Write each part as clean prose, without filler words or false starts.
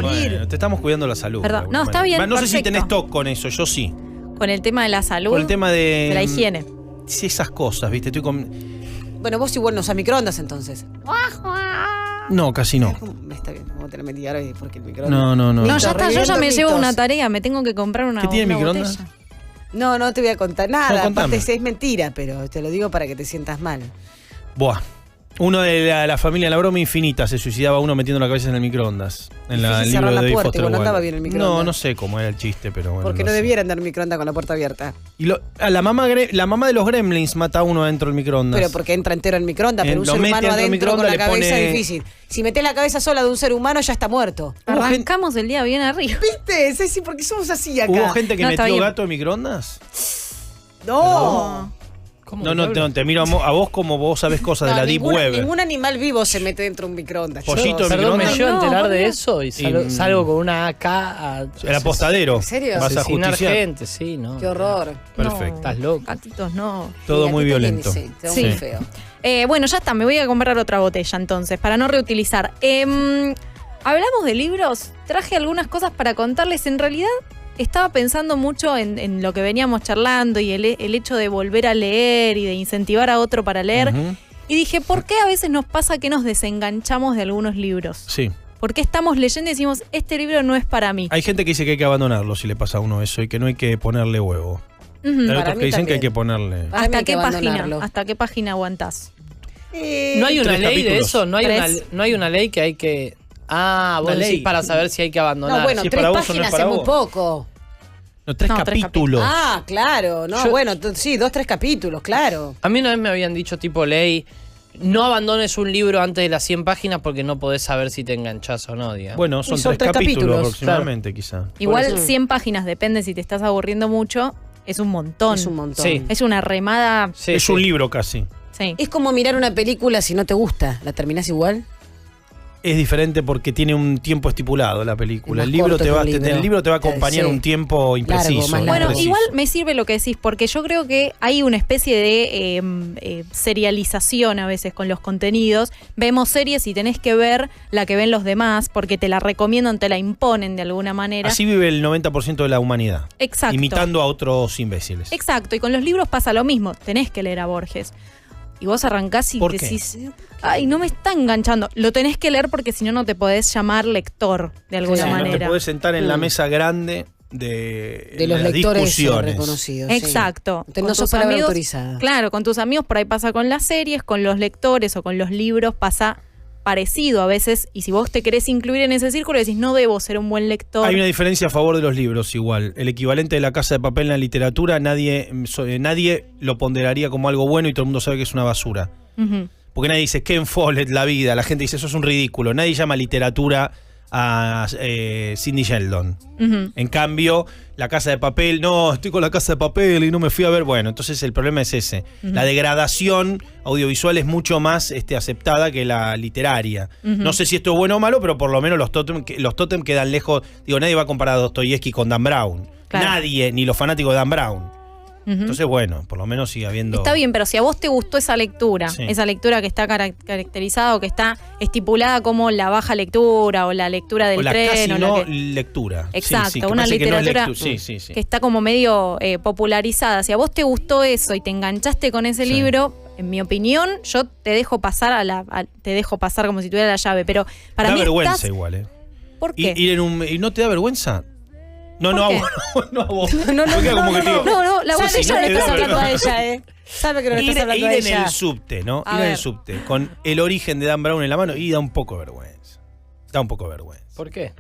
morir. Bueno, te estamos cuidando la salud. Perdón. No, está bien, No sé si perfecto. tenés TOC con eso, yo sí. Con el tema de la salud. Con el tema de la higiene. Sí, esas cosas, ¿viste? Estoy con... Bueno, vos igual no usás microondas entonces. No, casi no. Está bien, vamos a tener que metigar hoy porque el microondas. No. No, ya está, yo ya reviento me llevo mitos. una tarea, me tengo que comprar una ¿Qué tiene una microondas? botella. No te voy a contar No, nada. contame. Aparte es mentira, pero te lo digo para que te sientas mal. Buah. Uno de la familia La Broma Infinita se suicidaba uno metiendo la cabeza en el microondas. En el Difícil libro cerrar de la David puerta, Foster igual no Wallace. andaba bien el microondas. No sé cómo era el chiste, pero bueno. Porque no sé. debieran dar microondas con la puerta abierta. Y la mamá de los Gremlins mata a uno adentro del microondas. Pero porque entra entero en microondas, pero un Lo ser mete humano dentro del adentro con microondas, la le cabeza pone- es difícil. Si metés la cabeza sola de un ser humano, ya está muerto. Arrancamos el día bien arriba. ¿Viste? Sí, porque somos así acá. ¿Hubo gente que No, está metió bien. gato en microondas? No. No, te miro a vos como vos sabés cosas de la Deep Web. Ningún animal vivo se mete dentro de un microondas. Pollito en Perdón, me microondas. llevo a No, enterar ¿por de qué? eso y salgo con una AK a El apostadero. ¿En serio? Vas a asesinar justiciar. gente, sí, ¿no? Qué horror. Perfecto. Estás loco. Gatitos, no. Todo Sí, muy a ti también, violento. Sí, todo Sí. muy feo. Bueno, ya está, me voy a comprar otra botella entonces, para no reutilizar. Hablamos de libros, traje algunas cosas para contarles. En realidad, estaba pensando mucho en lo que veníamos charlando y el hecho de volver a leer y de incentivar a otro para leer. Ujú. Y dije, ¿por qué a veces nos pasa que nos desenganchamos de algunos libros? Sí. ¿Por qué estamos leyendo y decimos, este libro no es para mí? Hay gente que dice que hay que abandonarlo si le pasa a uno eso y que no hay que ponerle huevo. Ujú. Hay Para otros mí que dicen que hay también. que ponerle. Para mí ¿Hasta hay qué que página? abandonarlo. ¿Hasta qué página aguantás? ¿No hay una 3 ley de capítulos. eso? ¿No hay Tres. una ley que hay que... Ah, vos Una decís ley. para saber si hay que abandonar. No, bueno, si es 3 para vos o no es páginas para es muy vos. poco. No, 3 No, 3 capítulos. Ah, claro. No, Yo- bueno, sí, 2, 3 capítulos, claro. A mí una vez me habían dicho tipo ley, no abandones un libro antes de las 100 páginas porque no podés saber si te enganchás o no, digamos. Bueno, son, son 3 tres capítulos capítulos, aproximadamente, quizá. Igual eso. 100 páginas, depende si te estás aburriendo mucho, es un montón. Es un montón. Sí. Es una remada. Sí, es sí. un libro casi. Sí. Es como mirar una película si no te gusta. ¿La terminás igual? Es diferente porque tiene un tiempo estipulado la película. Es El más libro corto te que va, un libro. el libro te va a acompañar Sí. un tiempo impreciso. más largo. Bueno, impreciso. igual me sirve lo que decís, porque yo creo que hay una especie de serialización a veces con los contenidos. Vemos series y tenés que ver la que ven los demás, porque te la recomiendan, te la imponen de alguna manera. Así vive el 90% de la humanidad. Exacto. Imitando a otros imbéciles. Exacto, y con los libros pasa lo mismo, tenés que leer a Borges. Y vos arrancás y ¿Por qué? decís, ay, no me está enganchando. Lo tenés que leer porque si no, no te podés llamar lector de alguna Sí, no manera. te podés sentar en la mesa grande de De los las lectores discusiones. reconocidos. sí. Exacto. Entonces, Con no sos tus palabra amigos- autorizada. Claro, con tus amigos por ahí pasa con las series, con los lectores o con los libros pasa parecido a veces. Y si vos te querés incluir en ese círculo, decís, no debo ser un buen lector. Hay una diferencia a favor de los libros igual. El equivalente de La Casa de Papel en la literatura, nadie lo ponderaría como algo bueno y todo el mundo sabe que es una basura. Ujú. Porque nadie dice Ken Follett, la vida. La gente dice eso es un ridículo. Nadie llama literatura a Sidney Sheldon. Ujú. En cambio, La Casa de Papel, no, estoy con La Casa de Papel y no me fui a ver. Bueno, entonces el problema es ese. La degradación audiovisual es mucho más aceptada que la literaria. No sé si esto es bueno o malo, pero por lo menos los tótem quedan lejos. Digo, nadie va a comparar a Dostoyevsky con Dan Brown. Claro. Nadie, ni los fanáticos de Dan Brown. Ujú. Entonces, bueno, por lo menos sigue habiendo... Está bien, pero si a vos te gustó esa lectura Sí. que está caracterizada o que está estipulada como la baja lectura o la lectura del o la tren casi o no la que- lectura. Exacto, Sí, que una parece que no es literatura sí, sí, sí. que está como medio popularizada. Si a vos te gustó eso y te enganchaste con ese Sí. libro, en mi opinión, yo te dejo pasar te dejo pasar como si tuviera la llave, pero para da mí vergüenza estás... igual, ¿eh? ¿Por qué? ¿Y no te da vergüenza? No, ¿Por no a qué? vos. No a vos. No, Porque como que te digo, No, la Sí, botella sí, no le te estás da hablando a vergüenza. ella, Sabe que no le Ir, estás hablando a ir en ella. el subte, ¿no? A Ir en ver. el subte con el origen de Dan Brown en la mano y da un poco de vergüenza. Da un poco de vergüenza. ¿Por qué?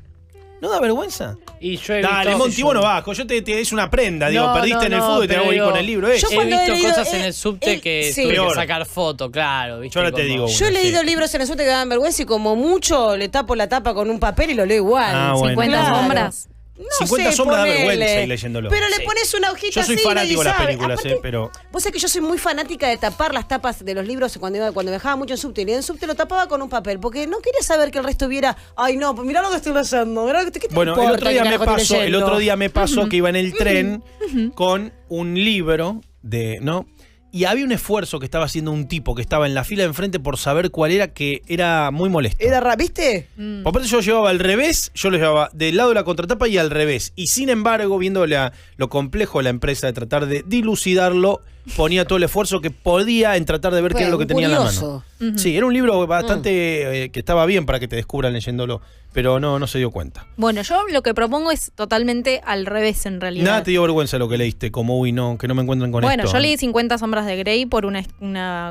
¿No da vergüenza? Y yo he Dale, visto, Monty, vos no bajo. Es una prenda, digo. No, Perdiste en el fútbol y te pero hago ir digo, con el libro. yo He cuando he visto leído, cosas en el subte que sí. tuve Peor. que sacar foto, claro. ¿viste? Yo ahora te Como- digo Yo he una, leído sí. libros en el subte que daban vergüenza y como mucho le tapo la tapa con un papel y lo leo igual. Ah, bueno. 50 Claro. sombras. No 50 sé, sombras da ponele. vergüenza ir leyéndolo. Pero Sí. le pones una hojita Yo soy así fanático y de las sabe. películas, Aparte, pero... Vos sabés que yo soy muy fanática de tapar las tapas de los libros cuando viajaba mucho en subte. Y en el subte lo tapaba con un papel, porque no quería saber que el resto viera, ay no, pues mirá lo que estoy leyendo. Mirá, ¿qué te Bueno, importa el otro día qué me carajo estoy pasó, leyendo? que iba en el tren con un libro de, ¿no? Y había un esfuerzo que estaba haciendo un tipo que estaba en la fila de enfrente por saber cuál era, que era muy molesto. ¿Viste? Por parte yo llevaba al revés, yo lo llevaba del lado de la contratapa y al revés. Y sin embargo, viendo lo complejo de la empresa de tratar de dilucidarlo, ponía todo el esfuerzo que podía en tratar de ver qué era lo que tenía en la mano. Sí, era un libro bastante que estaba bien para que te descubran leyéndolo, pero no se dio cuenta. Bueno, yo lo que propongo es totalmente al revés en realidad. Nada te dio vergüenza lo que leíste, como uy, no, que no me encuentren con esto. Bueno, yo leí 50 sombras de Grey por una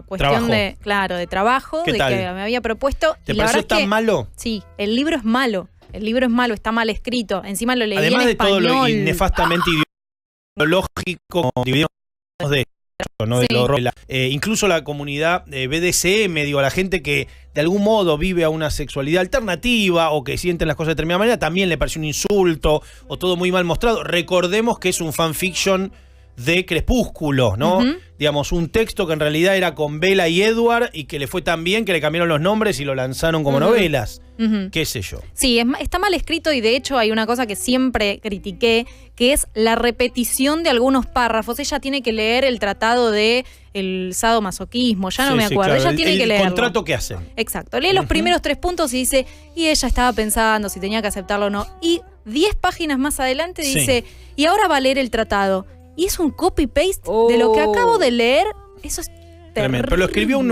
cuestión ¿Trabajo? de trabajo, ¿Qué de tal? que me había propuesto. ¿Te y la pareció verdad es tan malo? Sí, el libro es malo. El libro es malo, está mal escrito. Encima lo leí Además en de español. todo lo nefastamente ideológico, dividimos de ¿no? Sí. Del horror. Incluso la comunidad BDSM, digo, la gente que de algún modo vive a una sexualidad alternativa o que sienten las cosas de determinada manera, también le pareció un insulto o todo muy mal mostrado. Recordemos que es un fanfiction de Crepúsculo, ¿no? Digamos, un texto que en realidad era con Bella y Edward y que le fue tan bien que le cambiaron los nombres y lo lanzaron como novelas. Qué sé yo. Sí, está mal escrito y de hecho hay una cosa que siempre critiqué, que es la repetición de algunos párrafos. Ella tiene que leer el tratado de el sadomasoquismo, ya no me acuerdo. Claro, ella tiene que leerlo. El contrato que hacen. Exacto. Lee los primeros 3 puntos y dice, y ella estaba pensando si tenía que aceptarlo o no. Y 10 páginas más adelante dice, y ahora va a leer el tratado. Y es un copy-paste de lo que acabo de leer. Eso es terrible. Pero lo escribió un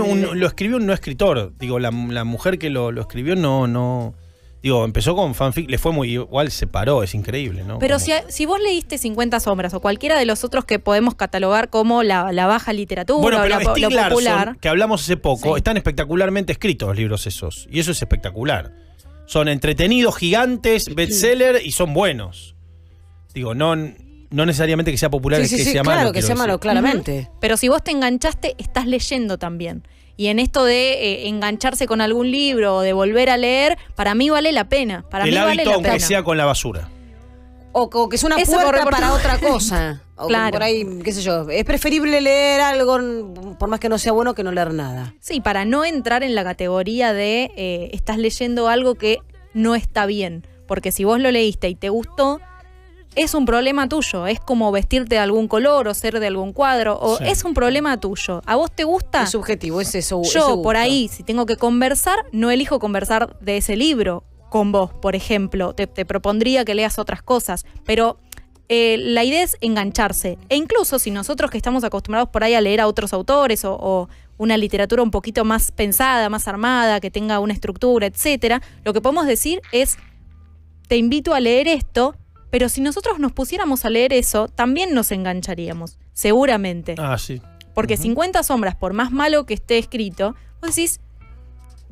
no escritor. Digo, la mujer que lo escribió no. Digo, empezó con fanfic, le fue muy igual, se paró, es increíble, ¿no? Pero si vos leíste 50 sombras o cualquiera de los otros que podemos catalogar como la baja literatura bueno, pero o Stieg lo popular. Larsson, que hablamos hace poco, Sí. están espectacularmente escritos los libros esos. Y eso es espectacular. Son entretenidos, gigantes, bestseller y son buenos. Digo, no necesariamente que sea popular es que sea malo. Claro, que sea malo, claramente. Pero si vos te enganchaste, estás leyendo también. Y en esto de engancharse con algún libro o de volver a leer, para mí vale la pena. Para el mí vale hábito, la aunque pena. sea con la basura. O que es una Eso puerta corre por para todo. otra cosa. O Claro. que por ahí, qué sé yo. Es preferible leer algo, por más que no sea bueno, que no leer nada. Sí, para no entrar en la categoría de estás leyendo algo que no está bien. Porque si vos lo leíste y te gustó, es un problema tuyo. Es como vestirte de algún color o ser de algún cuadro. O Sí. es un problema tuyo. ¿A vos te gusta? Es subjetivo, es eso. ese Yo, gusto. por ahí, si tengo que conversar, no elijo conversar de ese libro con vos, por ejemplo. Te propondría que leas otras cosas. Pero la idea es engancharse. E incluso si nosotros que estamos acostumbrados por ahí a leer a otros autores o una literatura un poquito más pensada, más armada, que tenga una estructura, etcétera, lo que podemos decir es, te invito a leer esto, pero si nosotros nos pusiéramos a leer eso, también nos engancharíamos, seguramente. Ah, sí. Porque 50 sombras, por más malo que esté escrito, vos decís,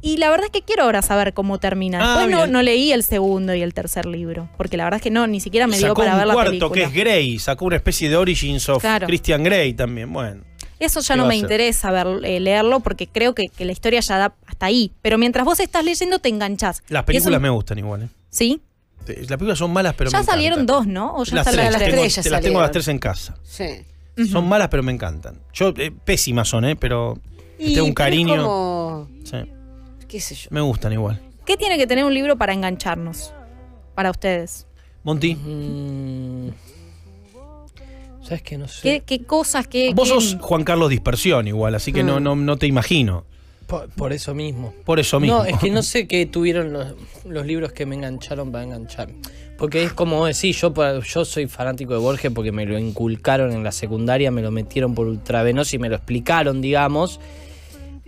y la verdad es que quiero ahora saber cómo termina. Después no leí el segundo y el tercer libro, porque la verdad es que ni siquiera me dio Sacó para ver un la cuarto película. que es Grey, sacó una especie de Origins of Claro. Christian Grey también, bueno. Eso ya ¿Qué no va me a hacer? interesa leerlo, porque creo que la historia ya da hasta ahí. Pero mientras vos estás leyendo, te enganchás. Las Y películas eso- me gustan igual, ¿eh? ¿Sí? Las películas son malas, pero Ya me salieron encantan. 2, ¿no? O ya Las está la tres, de las tres. tres ya las tengo salieron. las 3 en casa. Sí. Son malas, pero me encantan. Yo, pésimas son, pero Y tengo un pero es cariño. como, Sí, qué sé yo. me gustan igual. ¿Qué tiene que tener un libro para engancharnos? Para ustedes. Monty, ¿Sabes qué? No sé. ¿Qué cosas? vos sos Juan Carlos Dispersión igual, así que no te imagino. Por eso mismo. Por eso mismo. No, es que no sé qué tuvieron los libros que me engancharon para enganchar. Porque es como decir, yo soy fanático de Borges porque me lo inculcaron en la secundaria, me lo metieron por ultravenoso y me lo explicaron, digamos.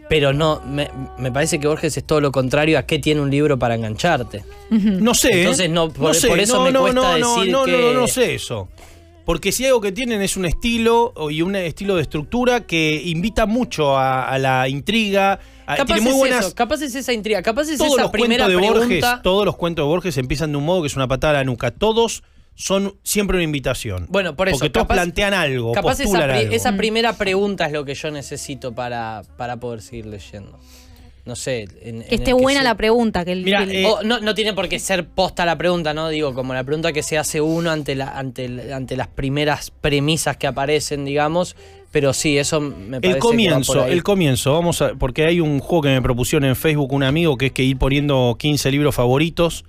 Pero no, me parece que Borges es todo lo contrario a qué tiene un libro para engancharte. No sé. Entonces, no, por sé, eso me cuesta decir que... No sé eso. Porque si algo que tienen es un estilo y un estilo de estructura que invita mucho a la intriga. Capaz Tiene muy es buenas. eso, capaz es esa intriga, capaz es Todos esa los primera cuentos de Borges, pregunta. todos los cuentos de Borges empiezan de un modo que es una patada a la nuca. Todos son siempre una invitación. Bueno, por eso. Porque todos plantean algo, Capaz postulan algo. esa primera pregunta es lo que yo necesito para poder seguir leyendo. No sé. Que esté buena la pregunta. Mira, no tiene por qué ser posta la pregunta, ¿no? Digo, como la pregunta que se hace uno ante las primeras premisas que aparecen, digamos. Pero sí, eso me parece El comienzo, porque hay un juego que me propusieron en Facebook un amigo que es que ir poniendo 15 libros favoritos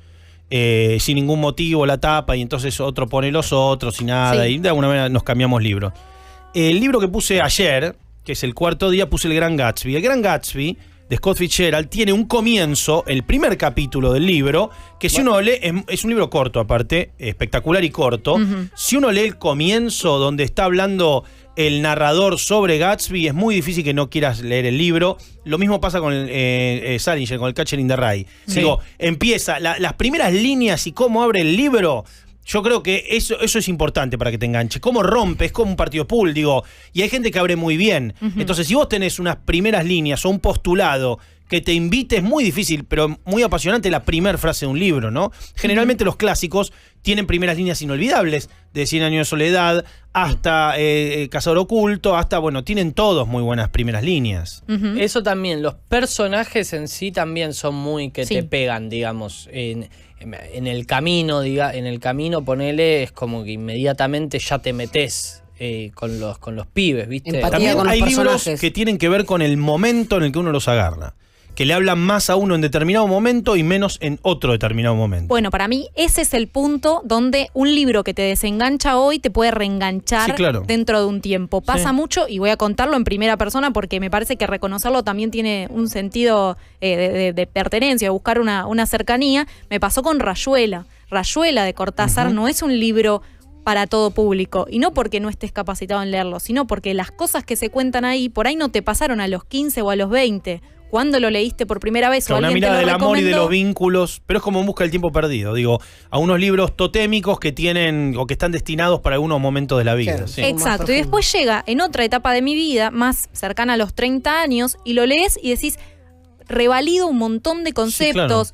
sin ningún motivo, la tapa, y entonces otro pone los otros y nada, Sí. y de alguna manera nos cambiamos libros. El libro que puse ayer que es el cuarto día, puse El Gran Gatsby. El Gran Gatsby, de Scott Fitzgerald, tiene un comienzo, el primer capítulo del libro, que si uno lee, es un libro corto aparte, espectacular y corto. Si uno lee el comienzo donde está hablando el narrador sobre Gatsby, es muy difícil que no quieras leer el libro. Lo mismo pasa con Salinger, con el Catcher in the Rye. Sí. Digo, empieza, las primeras líneas y cómo abre el libro. Yo creo que eso es importante para que te enganche. Cómo rompe, es como un partido pool, digo. Y hay gente que abre muy bien. Entonces, si vos tenés unas primeras líneas o un postulado que te invite, es muy difícil, pero muy apasionante la primera frase de un libro, ¿no? Generalmente los clásicos tienen primeras líneas inolvidables, de 100 años de soledad hasta Cazador oculto, hasta, bueno, tienen todos muy buenas primeras líneas. Eso también, los personajes en sí también son muy que te pegan, digamos, en el camino, ponele, es como que inmediatamente ya te metés con los pibes, ¿viste? Empatía También con los hay libros personajes. que tienen que ver con el momento en el que uno los agarra, que le hablan más a uno en determinado momento y menos en otro determinado momento. Bueno, para mí ese es el punto donde un libro que te desengancha hoy te puede reenganchar Sí, claro. dentro de un tiempo. Pasa Sí. mucho, y voy a contarlo en primera persona porque me parece que reconocerlo también tiene un sentido de pertenencia, de buscar una cercanía. Me pasó con Rayuela. Rayuela de Cortázar no es un libro para todo público, y no porque no estés capacitado en leerlo, sino porque las cosas que se cuentan ahí por ahí no te pasaron a los 15 o a los 20. ¿Cuándo lo leíste por primera vez? Con o una alguien te mirada lo del amor y de recomendó? los vínculos, pero es como en busca del tiempo perdido, digo, a unos libros totémicos que tienen o que están destinados para algunos momentos de la vida. Claro. Sí. Exacto, y después llega en otra etapa de mi vida, más cercana a los 30 años, y lo lees y decís, revalido un montón de conceptos,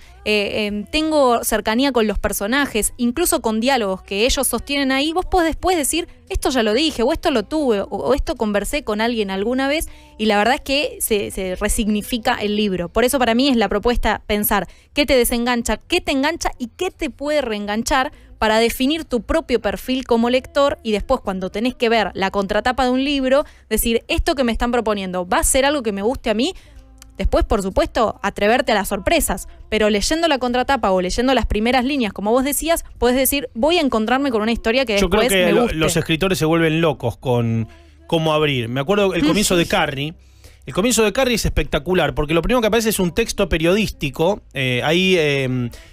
tengo cercanía con los personajes, incluso con diálogos que ellos sostienen ahí. Vos podés después decir, esto ya lo dije, o esto lo tuve, o esto conversé con alguien alguna vez, y la verdad es que se resignifica el libro. Por eso para mí es la propuesta pensar qué te desengancha, qué te engancha y qué te puede reenganchar, para definir tu propio perfil como lector, y después cuando tenés que ver la contratapa de un libro, decir, esto que me están proponiendo, ¿va a ser algo que me guste a mí? Después, por supuesto, atreverte a las sorpresas, pero leyendo la contratapa o leyendo las primeras líneas, como vos decías, podés decir, voy a encontrarme con una historia que Yo creo después que me guste. los escritores se vuelven locos con cómo abrir. Me acuerdo el comienzo de Carrie. El comienzo de Carrie es espectacular, porque lo primero que aparece es un texto periodístico. Ahí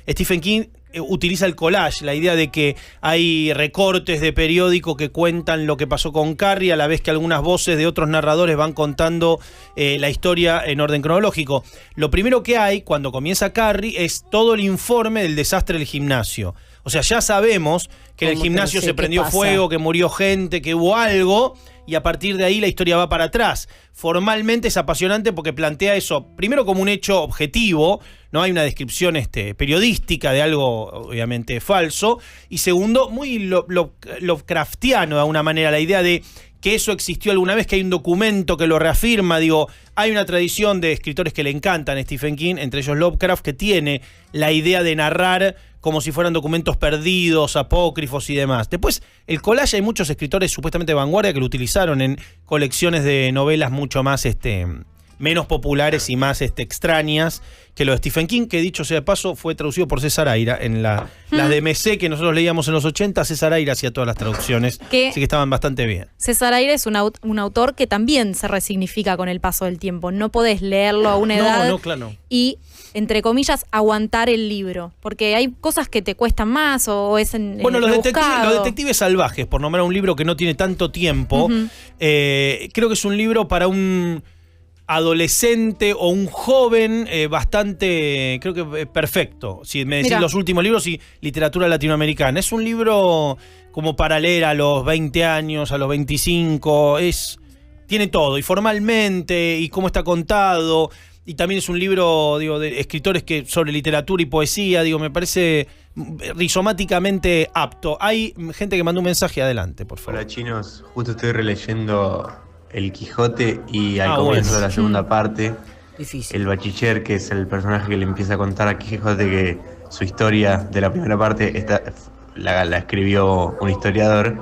Stephen King utiliza el collage, la idea de que hay recortes de periódico que cuentan lo que pasó con Carrie, a la vez que algunas voces de otros narradores van contando la historia en orden cronológico. Lo primero que hay cuando comienza Carrie es todo el informe del desastre del gimnasio. O sea, ya sabemos que en el ¿Cómo gimnasio pensé? se prendió ¿Qué pasa? fuego, que murió gente, que hubo algo, y a partir de ahí la historia va para atrás. Formalmente es apasionante porque plantea eso, primero como un hecho objetivo, no hay una descripción periodística de algo obviamente falso, y segundo, muy Lovecraftiano de alguna manera, la idea de que eso existió alguna vez, que hay un documento que lo reafirma. Digo, hay una tradición de escritores que le encantan a Stephen King, entre ellos Lovecraft, que tiene la idea de narrar como si fueran documentos perdidos, apócrifos y demás. Después, el collage, hay muchos escritores supuestamente de vanguardia que lo utilizaron en colecciones de novelas mucho más menos populares y más extrañas que lo de Stephen King, que dicho sea de paso fue traducido por César Aira en las de MC que nosotros leíamos en los 80. César Aira hacía todas las traducciones, así que estaban bastante bien. César Aira es un autor que también se resignifica con el paso del tiempo. No podés leerlo a una edad No, claro. y, entre comillas, aguantar el libro, porque hay cosas que te cuestan más o es Bueno, los rebuscado. detectives salvajes, por nombrar un libro que no tiene tanto tiempo, creo que es un libro para un adolescente o un joven bastante, creo que perfecto. Si me decís los últimos libros y literatura latinoamericana, es un libro como para leer a los 20 años, a los 25, tiene todo, y formalmente, y cómo está contado, y también es un libro, digo, de escritores sobre literatura y poesía, digo, me parece rizomáticamente apto. Hay gente que mandó un mensaje, adelante, por favor. Hola chinos, justo estoy releyendo El Quijote y al Ah, comienzo bueno. de la segunda parte, Difícil. el bachiller, que es el personaje que le empieza a contar a Quijote que su historia de la primera parte la escribió un historiador,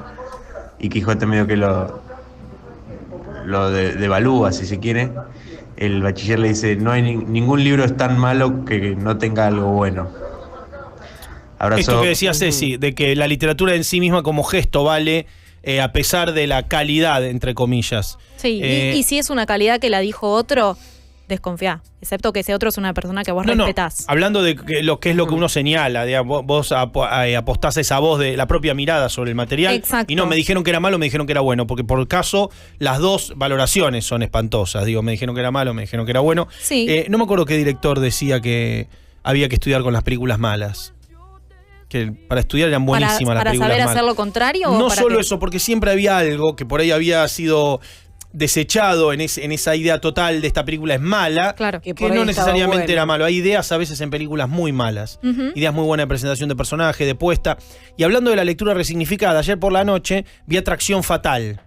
y Quijote medio que lo devalúa, si se quiere. El bachiller le dice, no hay ningún libro es tan malo que no tenga algo bueno. Abrazo. Esto que decía Ceci, de que la literatura en sí misma como gesto vale a pesar de la calidad, entre comillas. Sí, y si es una calidad que la dijo otro, desconfía. Excepto que ese otro es una persona que vos respetás. Hablando de lo que es lo que uno señala, digamos, vos apostás esa voz de la propia mirada sobre el material. Exacto. Y no me dijeron que era malo, me dijeron que era bueno, porque por el caso las dos valoraciones son espantosas. Digo, me dijeron que era malo, me dijeron que era bueno. Sí. No me acuerdo qué director decía que había que estudiar con las películas malas. Que para estudiar eran buenísimas las películas malas. ¿Para saber hacer lo contrario? No o para solo qué? eso, porque siempre había algo que por ahí había sido desechado en esa idea total de esta película es mala, Claro. que por ahí no estaba necesariamente bueno. era malo. Hay ideas a veces en películas muy malas, Ujú. ideas muy buenas de presentación de personaje, de puesta. Y hablando de la lectura resignificada, ayer por la noche vi Atracción Fatal,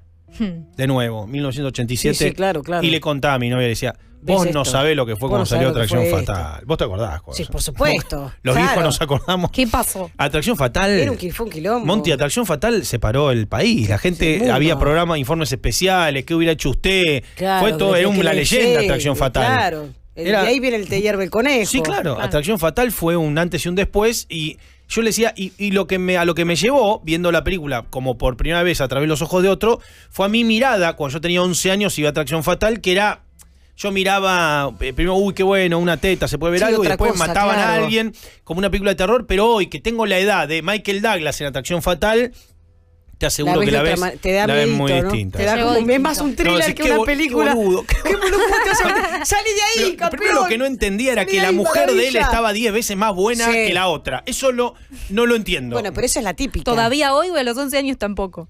de nuevo, 1987. Sí, claro. Y le contaba a mi novia, le decía, vos ¿Ves no esto? sabés lo que fue Vos cuando no salió sabés lo que Atracción fue Fatal. ¿Vos te acordás? Sí, por supuesto. Los Claro. viejos nos acordamos. ¿Qué pasó? Atracción Fatal. Fue un quilombo. Monty, Atracción Fatal separó el país. La gente el mundo. había programas, informes especiales. ¿Qué hubiera hecho usted? Claro, Fue todo, desde era que la le leyenda llegue, Atracción Fatal. Claro. Era- De ahí viene el te hierve el conejo. Sí, claro. Atracción Fatal fue un antes y un después. Y yo le decía, y a lo que me llevó, viendo la película como por primera vez a través de los ojos de otro, fue a mi mirada, cuando yo tenía 11 años y iba a Atracción Fatal, que era. Yo miraba, primero, uy, qué bueno, una teta, se puede ver Sí, algo, y otra después cosa, mataban a claro. alguien como una película de terror, pero hoy que tengo la edad de Michael Douglas en Atracción Fatal, te aseguro que la ves, te da la ves miedito, muy ¿no? distinta. Te da Llegó como, es distinto. más un No, thriller decís, que qué una bo- película. qué boludo, qué ¿Qué boludo te vas a- ¡Salí de ahí, Pero campeón! primero lo que no entendía era Salí que de la ahí, mujer de él maravilla. estaba 10 veces más buena Sí. que la otra. Eso no lo entiendo. Bueno, pero esa es la típica. Todavía hoy o a los 11 años tampoco.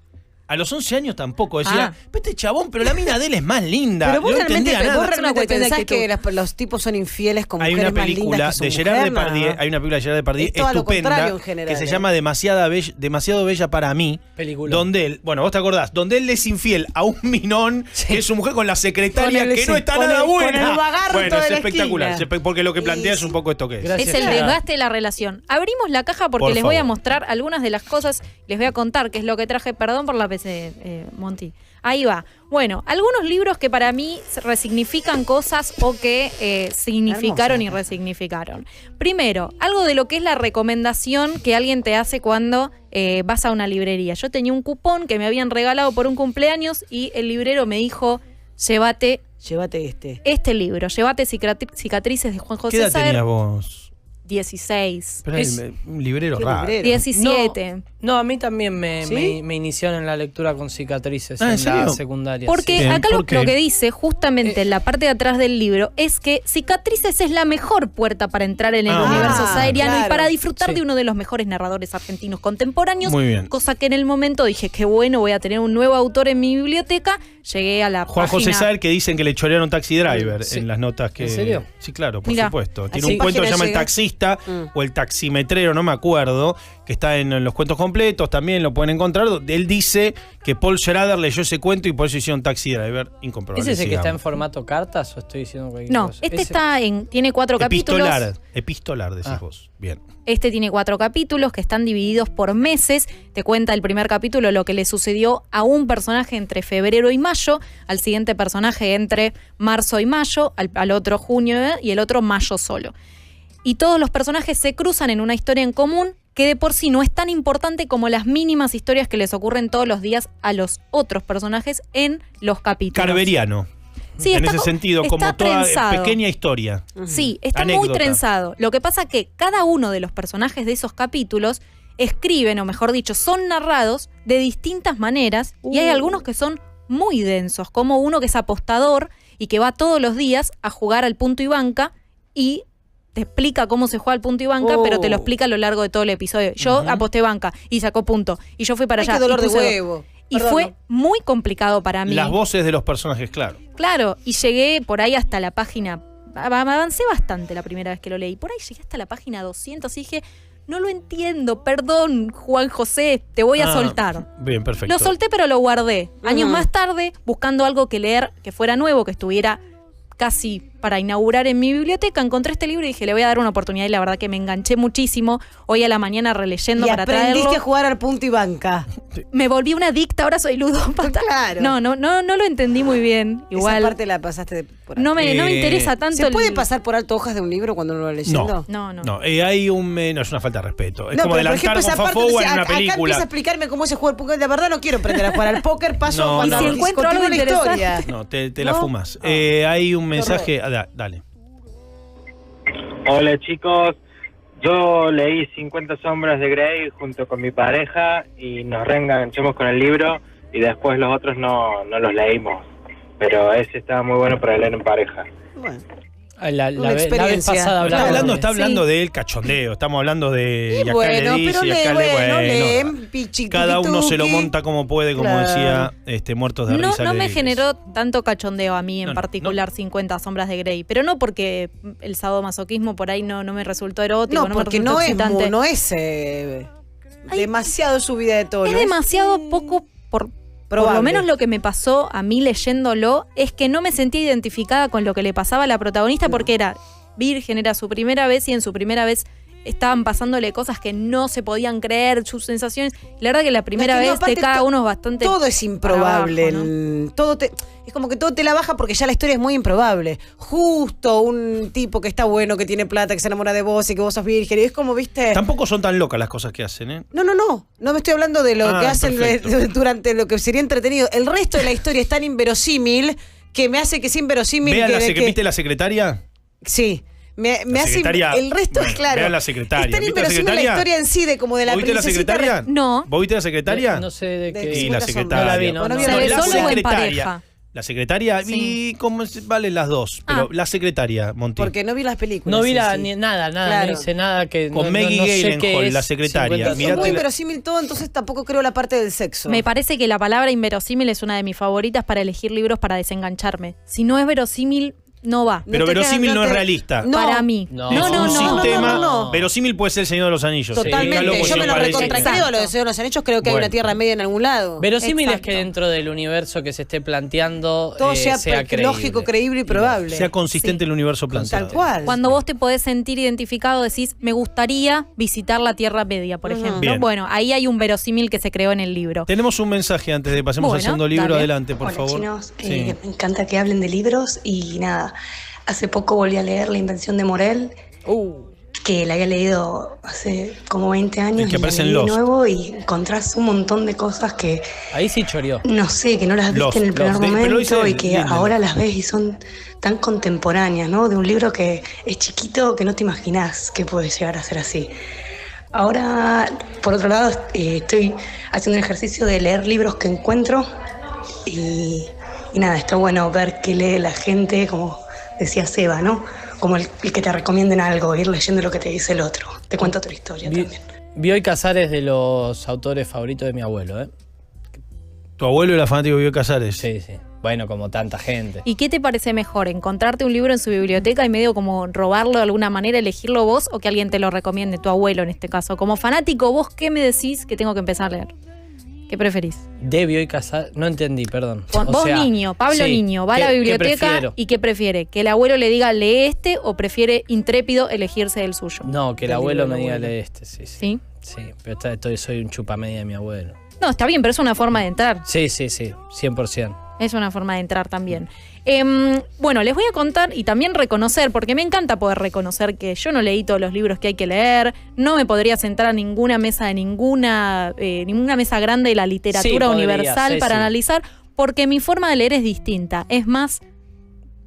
A los 11 años tampoco. Decía, Ah. este chabón, pero la mina de él es más linda. Pero vos no realmente, entendía nada. vos Es una realmente cuestión de pensás actitud. que los tipos son infieles con Hay mujeres una más película lindas que de su Gerard mujer, Depardieu, nada. hay una película de Gerard Depardieu Es todo lo estupenda contrario en general, que se ¿eh? llama Demasiado Bella para mí, Película. donde él, bueno, vos te acordás, donde él es infiel a un minón que es su mujer con la secretaria Con el- que no sí, está con nada el- con buena. el vagarto Bueno, de es la espectacular, esquina. porque lo que plantea Y es un poco esto que es. Gracias. Es el Gerard. desgaste de la relación. Abrimos la caja porque Por les voy a favor. mostrar algunas de las cosas. Les voy a contar qué es lo que traje. Perdón por la PC, Monty. Ahí va. Bueno, algunos libros que para mí resignifican cosas o que significaron y resignificaron. Primero, algo de lo que es la recomendación que alguien te hace cuando vas a una librería. Yo tenía un cupón que me habían regalado por un cumpleaños y el librero me dijo, llévate Llévate este libro, llévate Cicatrices de Juan ¿Qué José edad Saer. tenías vos? 16. Pero Es- un librero ¿Qué raro. librero? 17. No, a mí también me ¿Sí? iniciaron en la lectura con cicatrices Ah, ¿en en la serio? secundaria. Porque Bien, acá ¿por lo qué? que dice justamente en la parte de atrás del libro es que Cicatrices es la mejor puerta para entrar en el Ah, universo saeriano claro. y para disfrutar Sí. de uno de los mejores narradores argentinos contemporáneos. Muy bien. Cosa que en el momento dije, qué bueno, voy a tener un nuevo autor en mi biblioteca. Llegué a la Juan José página... Saer, que dicen que le chorearon Taxi Driver Sí. en las notas que. ¿En serio? Sí, claro, por Mirá. supuesto. Tiene Así un cuento que se llama El página llega- Taxista o El Taximetrero, no me acuerdo, que está en los cuentos completos, también lo pueden encontrar. Donde él dice que Paul Schrader leyó ese cuento y por eso hicieron Taxi Driver. Incomprobable. ¿Ese es el que está en sigamos. formato cartas o estoy diciendo cualquier No, cosa? este Ese- tiene 4 capítulos. Epistolar, decís Ah. vos. Bien. Este tiene 4 capítulos que están divididos por meses. Te cuenta el primer capítulo lo que le sucedió a un personaje entre febrero y mayo, al siguiente personaje entre marzo y mayo, al otro junio y el otro mayo solo. Y todos los personajes se cruzan en una historia en común que de por sí no es tan importante como las mínimas historias que les ocurren todos los días a los otros personajes en los capítulos. Carveriano. Sí, en está ese sentido, está como toda trenzado. pequeña historia. Sí, está muy Anécdota. trenzado. Lo que pasa que cada uno de los personajes de esos capítulos escriben, o mejor dicho, son narrados de distintas maneras y hay algunos que son muy densos, como uno que es apostador y que va todos los días a jugar al punto y banca y te explica cómo se juega al punto y banca, pero te lo explica a lo largo de todo el episodio. Yo aposté banca y sacó punto. Y yo fui para Ay, allá. qué dolor y de puse- huevo. Y Perdón, fue ¿no? muy complicado para mí. Las voces de los personajes, claro. Claro, y llegué por ahí hasta la página. Me avancé bastante la primera vez que lo leí. Por ahí llegué hasta la página 200 y dije, no lo entiendo, perdón, Juan José, te voy a Ah, soltar. Bien, perfecto. Lo solté, pero lo guardé. Años Ujú. más tarde, buscando algo que leer que fuera nuevo, que estuviera casi para inaugurar en mi biblioteca, encontré este libro y dije, le voy a dar una oportunidad y la verdad que me enganché muchísimo. Hoy a la mañana releyendo Y para aprendiste traerlo. a jugar al punto y banca. Me volví una adicta, ahora soy ludópata. Claro. No lo entendí muy bien. Igual. Esa parte la pasaste por No me interesa tanto. ¿Se puede pasar por alto hojas de un libro cuando uno lo va leyendo? No. No, hay no, es una falta de respeto. Es No, como pero por adelantar ejemplo, con esa parte, Fafo en una acá empieza a película. explicarme cómo se juega el póker. De verdad no quiero aprender a jugar al póker, paso No, cuando Y si encuentro continúe algo la interesante. historia. No, te la ¿No? fumas. Hay un mensaje. Dale. Hola chicos, yo leí 50 sombras de Grey junto con mi pareja y nos reenganchamos con el libro y después los otros no los leímos, pero ese estaba muy bueno para leer en pareja. Bueno. La Una vez experiencia. pasada Está hablando. hablando Sí. del cachondeo, estamos hablando de... Y acá bueno, le dice, pero y acá leen, pichiquituki. cada uno se lo monta como puede, como Claro. decía Muertos de No, Risa. no me Lelis. generó tanto cachondeo a mí en No, particular 50 sombras de Grey, pero no porque el sadomasoquismo por ahí no me resultó erótico, No, me porque resultó excitante. no es demasiado subida de tono. Es demasiado poco por lo probable. menos lo que me pasó a mí leyéndolo es que no me sentí identificada con lo que le pasaba a la protagonista porque era virgen, era su primera vez y en su primera vez estaban pasándole cosas que no se podían creer, sus sensaciones. La verdad que la primera Es que no, vez de aparte cada uno es bastante... Todo es improbable. para abajo, Es como que todo te la baja porque ya la historia es muy improbable. Justo un tipo que está bueno, que tiene plata, que se enamora de vos y que vos sos virgen. Y es como, viste... Tampoco son tan locas las cosas que hacen, ¿eh? No me estoy hablando de lo que hacen perfecto. durante lo que sería entretenido. El resto de la historia es tan inverosímil que me hace que sea inverosímil. Vean ¿viste que la secretaria? Sí. Me hace secretaria, el resto es claro. vean la secretaria. Es tan ¿Viste la inverosímil la secretaria? historia en sí de como de la ¿Vos viste la princesita secretaria? No. ¿Vos viste la secretaria? No sé de De qué. Sí, la 50 secretaria. No la vi, no, Bueno, no. ¿vieron ¿Se ve la solo o en película? pareja? La secretaria, Sí. y como valen las dos, pero Ah. la secretaria, Monti. Porque no vi las películas. No vi sí. nada, Claro. no hice nada que. Con no, Maggie no sé Gyllenhaal, qué es la secretaria. 50 Es Mirate muy la- inverosímil todo, entonces tampoco creo la parte del sexo. Me parece que la palabra inverosímil es una de mis favoritas para elegir libros para desengancharme. Si no es verosímil, no va. Pero te verosímil quedan- no te- es realista. No. Para mí. No. Es un sistema. no. Verosímil puede ser el Señor de los Anillos. Totalmente, Está loco yo si me lo parece recontracreo, que- lo de Señor de los Anillos, creo que hay Bueno. una Tierra Media en algún lado. Verosímil es Exacto. que dentro del universo que se esté planteando Todo sea creíble. lógico, creíble y probable. sea consistente Sí. el universo planteado. Tal cual. Cuando vos te podés sentir identificado, decís, me gustaría visitar la Tierra Media, por Ujú. ejemplo. Bien. Bueno, ahí hay un verosímil que se creó en el libro. Tenemos un mensaje antes de pasemos al Bueno, segundo libro. dale. Adelante, por Hola favor. chinos, Sí. me encanta que hablen de libros y nada, hace poco volví a leer La Invención de Morel, que la había leído hace como 20 años El que y la aparece en leí de Lost. nuevo y encontrás un montón de cosas que Ahí sí choreó. no sé, que no las viste Lost, en el primer Lost, pero lo dice momento y el que Lindelof. ahora las ves y son tan contemporáneas, ¿no? De un libro que es chiquito que no te imaginás que puede llegar a ser así. Ahora, por otro lado, estoy haciendo un ejercicio de leer libros que encuentro y nada, está bueno ver qué lee la gente, como decía Seba, ¿no? Como el que te recomienden algo, ir leyendo lo que te dice el otro. Te cuento otra historia también. Bioy Casares de los autores favoritos de mi abuelo, ¿eh? Tu abuelo era fanático de Bioy Casares. Sí, sí. Bueno, como tanta gente. ¿Y qué te parece mejor? ¿Encontrarte un libro en su biblioteca y medio como robarlo de alguna manera, elegirlo vos o que alguien te lo recomiende, tu abuelo en este caso? Como fanático, ¿vos qué me decís que tengo que empezar a leer? ¿Qué preferís? De Bioy Casares. No entendí, perdón. Vos niño, Pablo sí, niño, va a la ¿qué biblioteca prefiero? y ¿qué prefiere? ¿Que el abuelo le diga lee este o prefiere intrépido elegirse el suyo? No, que el Del abuelo libro me del diga abuelo. lee este, sí. ¿Sí? Sí, pero soy un chupamedia de mi abuelo. No, está bien, pero es una forma de entrar. Sí, 100%. Es una forma de entrar también. Bueno, les voy a contar y también reconocer, porque me encanta poder reconocer que yo no leí todos los libros que hay que leer, no me podría sentar a ninguna mesa de ninguna mesa grande de la literatura Sí, podría, universal sí, para sí. analizar, porque mi forma de leer es distinta. Es más,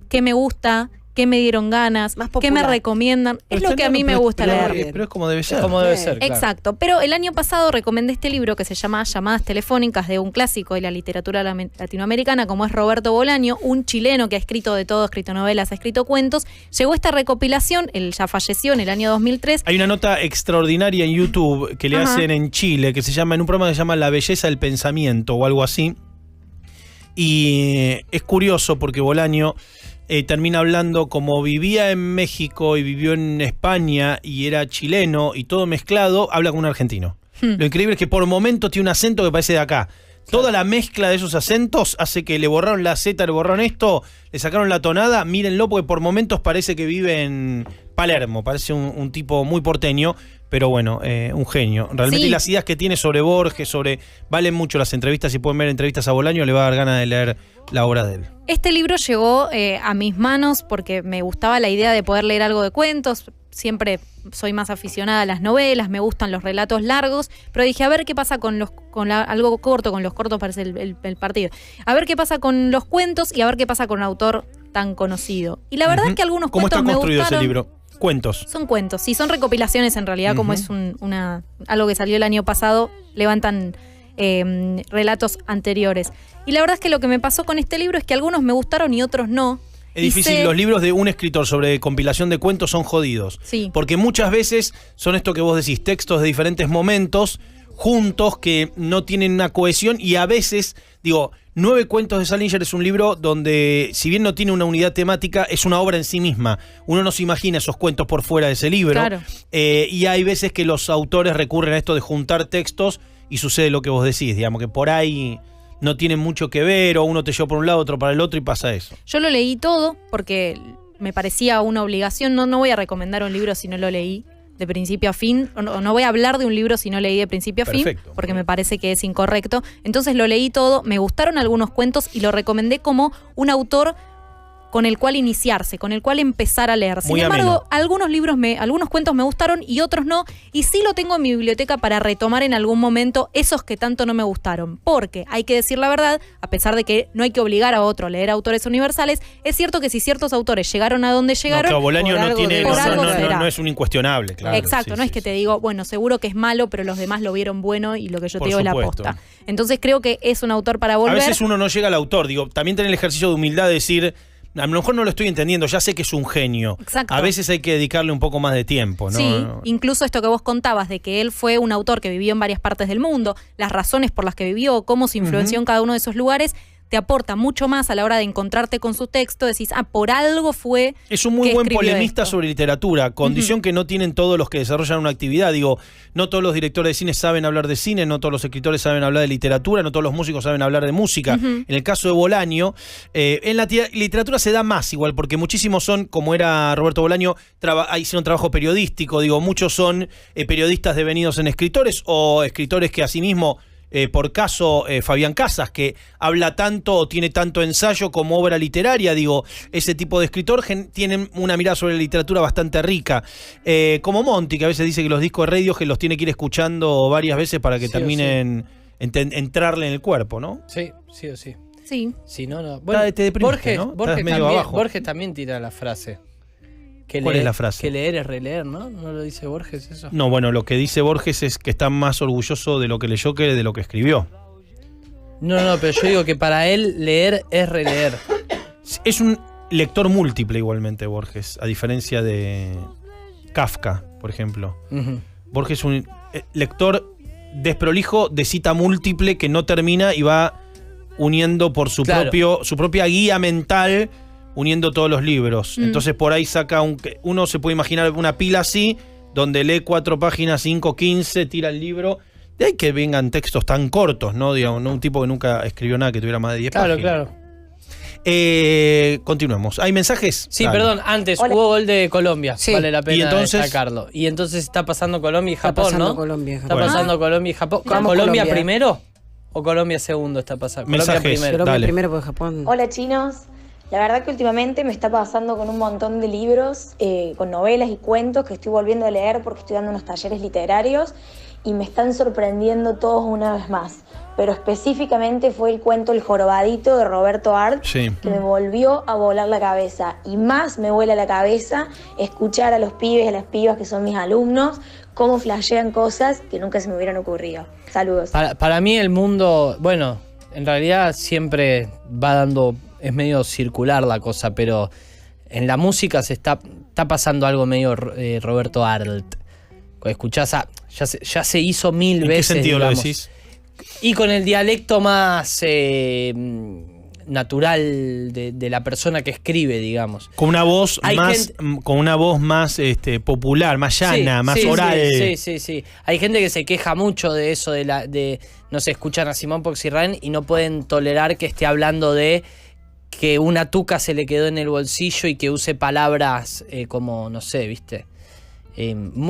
qué me gusta, qué me dieron ganas, Más qué me popular. recomiendan. Es Pero lo que a mí me gusta leer. Pero es como debe ser. Es como debe ser, claro. Exacto, pero el año pasado recomendé este libro que se llama Llamadas Telefónicas, de un clásico de la literatura latinoamericana como es Roberto Bolaño, un chileno que ha escrito de todo, ha escrito novelas, ha escrito cuentos. Llegó esta recopilación, él ya falleció en el año 2003. Hay una nota extraordinaria en YouTube que le Ajá. hacen en Chile, que se llama, en un programa que se llama La Belleza del Pensamiento o algo así. Y es curioso porque Bolaño termina hablando como vivía en México y vivió en España y era chileno y todo mezclado, habla con un argentino. Lo increíble es que por momentos tiene un acento que parece de acá. Toda la mezcla de esos acentos hace que le borraron la Z, le borraron esto, le sacaron la tonada. Mírenlo, porque por momentos parece que vive en Palermo, parece un tipo muy porteño, pero bueno, un genio. Realmente, Sí. y las ideas que tiene sobre Borges, valen mucho las entrevistas. Si pueden ver entrevistas a Bolaño, le va a dar ganas de leer la obra de él. Este libro llegó a mis manos porque me gustaba la idea de poder leer algo de cuentos. Siempre soy más aficionada a las novelas, me gustan los relatos largos, pero dije, a ver qué pasa con algo corto, con los cortos parece el partido. A ver qué pasa con los cuentos y a ver qué pasa con un autor tan conocido. Y la verdad es que algunos ¿Cómo cuentos está me construido gustaron. ese libro? Cuentos. Son cuentos, sí, son recopilaciones en realidad, como es algo que salió el año pasado, levantan relatos anteriores. Y la verdad es que lo que me pasó con este libro es que algunos me gustaron y otros no. Es difícil, los libros de un escritor sobre compilación de cuentos son jodidos. Sí. Porque muchas veces son esto que vos decís, textos de diferentes momentos, juntos, que no tienen una cohesión, y a veces, 9 cuentos de Salinger es un libro donde, si bien no tiene una unidad temática, es una obra en sí misma. Uno no se imagina esos cuentos por fuera de ese libro. Claro. Y hay veces que los autores recurren a esto de juntar textos y sucede lo que vos decís, que por ahí no tienen mucho que ver, o uno te lleva por un lado, otro para el otro, y pasa eso. Yo lo leí todo porque me parecía una obligación. No voy a recomendar un libro si no lo leí de principio a fin. No voy a hablar de un libro si no leí de principio a fin, Perfecto. porque me parece que es incorrecto. Entonces lo leí todo, me gustaron algunos cuentos y lo recomendé como un autor con el cual iniciarse, con el cual empezar a leer. Sin Muy embargo, ameno. algunos cuentos me gustaron y otros no, y sí lo tengo en mi biblioteca para retomar en algún momento esos que tanto no me gustaron. Porque, hay que decir la verdad, a pesar de que no hay que obligar a otro a leer autores universales, es cierto que si ciertos autores llegaron a donde llegaron... No, que Bolaño por no algo tiene, debe no, ser. no, Por algo no, será. no es un incuestionable, claro. Exacto, Sí, no sí, es que sí. te digo, bueno, seguro que es malo, pero los demás lo vieron bueno y lo que yo Por te digo es la supuesto. posta. Entonces creo que es un autor para volver. A veces uno no llega al autor, también tener el ejercicio de humildad de decir, a lo mejor no lo estoy entendiendo, ya sé que es un genio. Exacto. A veces hay que dedicarle un poco más de tiempo, ¿no? Sí, incluso esto que vos contabas de que él fue un autor que vivió en varias partes del mundo, las razones por las que vivió, cómo se influenció en cada uno de esos lugares, te aporta mucho más a la hora de encontrarte con su texto, decís, por algo fue. Es un muy que buen escribió polemista esto. sobre literatura, condición que no tienen todos los que desarrollan una actividad. No todos los directores de cine saben hablar de cine, no todos los escritores saben hablar de literatura, no todos los músicos saben hablar de música. En el caso de Bolaño, en la literatura se da más igual, porque muchísimos son, como era Roberto Bolaño, hicieron trabajo periodístico, muchos son periodistas devenidos en escritores, o escritores que asimismo... por caso, Fabián Casas, que habla tanto o tiene tanto ensayo como obra literaria. Ese tipo de escritor tienen una mirada sobre la literatura bastante rica. Como Monty, que a veces dice que los discos de radio que los tiene que ir escuchando varias veces para que Sí o terminen entrarle en el cuerpo, ¿no? Sí, sí o sí. Sí. Si no, no. Te deprimiste, Borges, ¿no? Borges Estás medio también, abajo. Borges también tira la frase. ¿Cuál es la frase? Que leer es releer, ¿no? ¿No lo dice Borges eso? No, bueno, lo que dice Borges es que está más orgulloso de lo que leyó que de lo que escribió. No, pero yo digo que para él leer es releer. Es un lector múltiple igualmente, Borges, a diferencia de Kafka, por ejemplo. Ujú. Borges es un lector desprolijo de cita múltiple que no termina y va uniendo por su propia guía mental, uniendo todos los libros. Entonces por ahí saca uno se puede imaginar una pila así, donde lee 4 páginas, 5, 15, tira el libro. De ahí que vengan textos tan cortos, ¿no? No un tipo que nunca escribió nada que tuviera más de 10 páginas. Claro. Continuemos. ¿Hay mensajes? Sí, Dale. perdón, antes Hola. hubo gol de Colombia. Sí. Vale la pena ¿Y entonces? destacarlo. Y entonces está pasando Colombia y Está Japón, pasando ¿no? Colombia y Está Japón. pasando Colombia y Japón. Vamos, ¿Colombia Colombia. primero o Colombia segundo está pasando? Mensajes. Colombia primero. Colombia Dale. primero porque Japón. Hola chinos, la verdad que últimamente me está pasando con un montón de libros, con novelas y cuentos que estoy volviendo a leer porque estoy dando unos talleres literarios y me están sorprendiendo todos una vez más. Pero específicamente fue el cuento El Jorobadito de Roberto Arlt, Sí. que me volvió a volar la cabeza. Y más me vuela la cabeza escuchar a los pibes y a las pibas que son mis alumnos, cómo flashean cosas que nunca se me hubieran ocurrido. Saludos. Para mí el mundo, bueno, en realidad siempre va dando, es medio circular la cosa, pero en la música está pasando algo medio Roberto Arlt. Escuchás ya se hizo mil ¿En veces. qué sentido digamos. lo decís? Y con el dialecto más natural de la persona que escribe, digamos. Con una voz más popular, más llana, más oral. Sí. Hay gente que se queja mucho de eso, no sé, escuchan a Simón Poxirrán y no pueden tolerar que esté hablando de que una tuca se le quedó en el bolsillo y que use palabras como, no sé, ¿viste?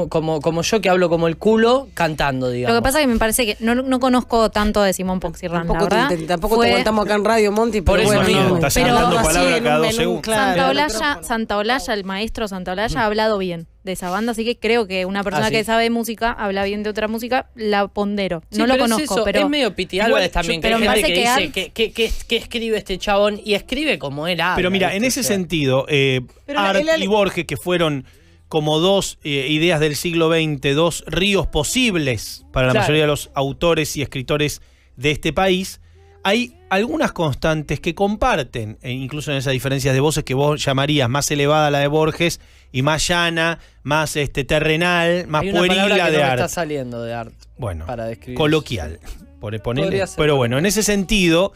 Como yo que hablo como el culo cantando, digamos. Lo que pasa es que me parece que no conozco tanto de Simón Poxirrán, la verdad. Tampoco te aguantamos acá en Radio Monti, por pero eso bueno. Estás hablando palabras cada 2 segundos. Santa Olalla, el maestro Santa Olalla ha hablado bien de esa banda, así que creo que una persona que sabe música, habla bien de otra música, la pondero. Sí, no lo conozco, pero es medio Piti Álvarez también, que hay gente que que dice que escribe este chabón y escribe como él habla. Pero mira, en ese sentido, Art y Borges, que fueron como dos ideas del siglo XX, dos ríos posibles para la mayoría de los autores y escritores de este país, hay algunas constantes que comparten, incluso en esas diferencias de voces que vos llamarías más elevada la de Borges y más llana, más terrenal, más pueril la de Art. Está saliendo de Art. Bueno, para describir coloquial, por ponerle. Pero bueno, en ese sentido,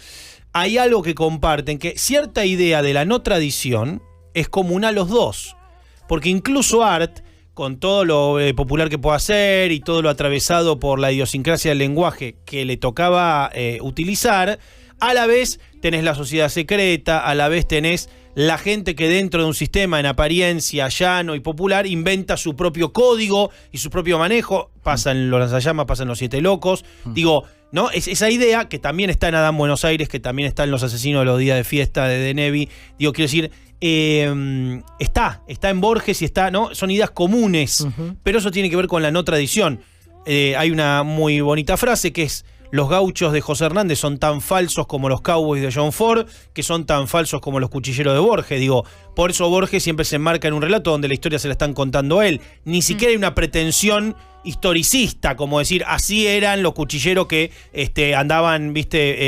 hay algo que comparten, que cierta idea de la no tradición es común a los dos. Porque incluso Art, con todo lo popular que pueda hacer y todo lo atravesado por la idiosincrasia del lenguaje que le tocaba utilizar, a la vez tenés la sociedad secreta, a la vez tenés la gente que dentro de un sistema en apariencia llano y popular inventa su propio código y su propio manejo. Pasa en Los Lanzallamas, pasa en Los Siete Locos. Digo, ¿no? Es esa idea que también está en Adán Buenos Aires, que también está en Los Asesinos de los Días de Fiesta de Nevi. Digo, quiero decir, está en Borges y está, ¿no? Son ideas comunes, pero eso tiene que ver con la no tradición. Hay una muy bonita frase que es: los gauchos de José Hernández son tan falsos como los cowboys de John Ford, que son tan falsos como los cuchilleros de Borges. Digo, por eso Borges siempre se enmarca en un relato donde la historia se la están contando él. Ni siquiera hay una pretensión historicista, como decir, así eran los cuchilleros que andaban,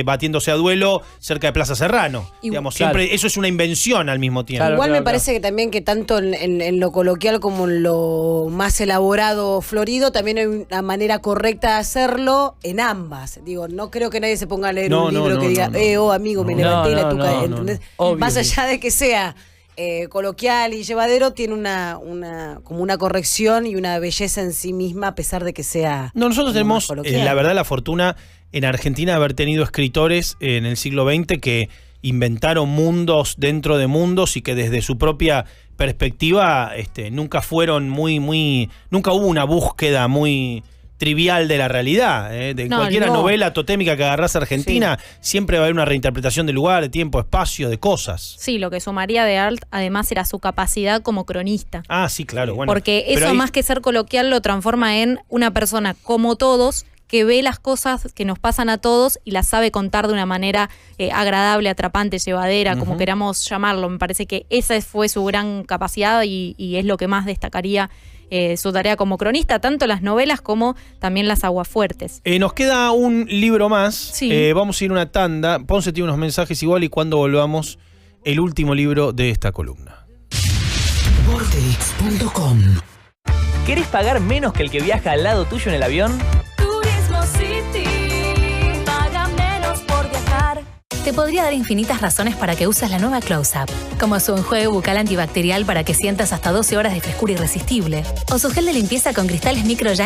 batiéndose a duelo cerca de Plaza Serrano. Digamos, siempre eso es una invención al mismo tiempo. Igual me parece que también que tanto en lo coloquial como en lo más elaborado, florido, también hay una manera correcta de hacerlo en ambas. Digo, no creo que nadie se ponga a leer un libro que diga, amigo, me levanté la tuca, ¿entendés? Más allá de que sea coloquial y llevadero, tiene como una corrección y una belleza en sí misma, a pesar de que sea. No, nosotros tenemos, la verdad, la fortuna en Argentina de haber tenido escritores en el siglo XX que inventaron mundos dentro de mundos y que desde su propia perspectiva nunca fueron nunca hubo una búsqueda muy trivial de la realidad. De cualquier novela totémica que agarrás a Argentina, siempre va a haber una reinterpretación de lugar, de tiempo, espacio, de cosas. Sí, lo que sumaría de Art, además, era su capacidad como cronista. Ah, sí, claro. Bueno, porque eso, más que ser coloquial, lo transforma en una persona como todos, que ve las cosas que nos pasan a todos y las sabe contar de una manera agradable, atrapante, llevadera, como queramos llamarlo. Me parece que esa fue su gran capacidad y es lo que más destacaría su tarea como cronista, tanto las novelas como también las aguafuertes. Nos queda un libro más. Sí. Vamos a ir a una tanda. Ponce tiene unos mensajes igual y cuando volvamos, el último libro de esta columna. Vorterix.com. ¿Querés pagar menos que el que viaja al lado tuyo en el avión? Paga menos por viajar. Te podría dar infinitas razones para que uses la nueva Close Up, como su enjuague bucal antibacterial para que sientas hasta 12 horas de frescura irresistible, o su gel de limpieza con cristales Microgiant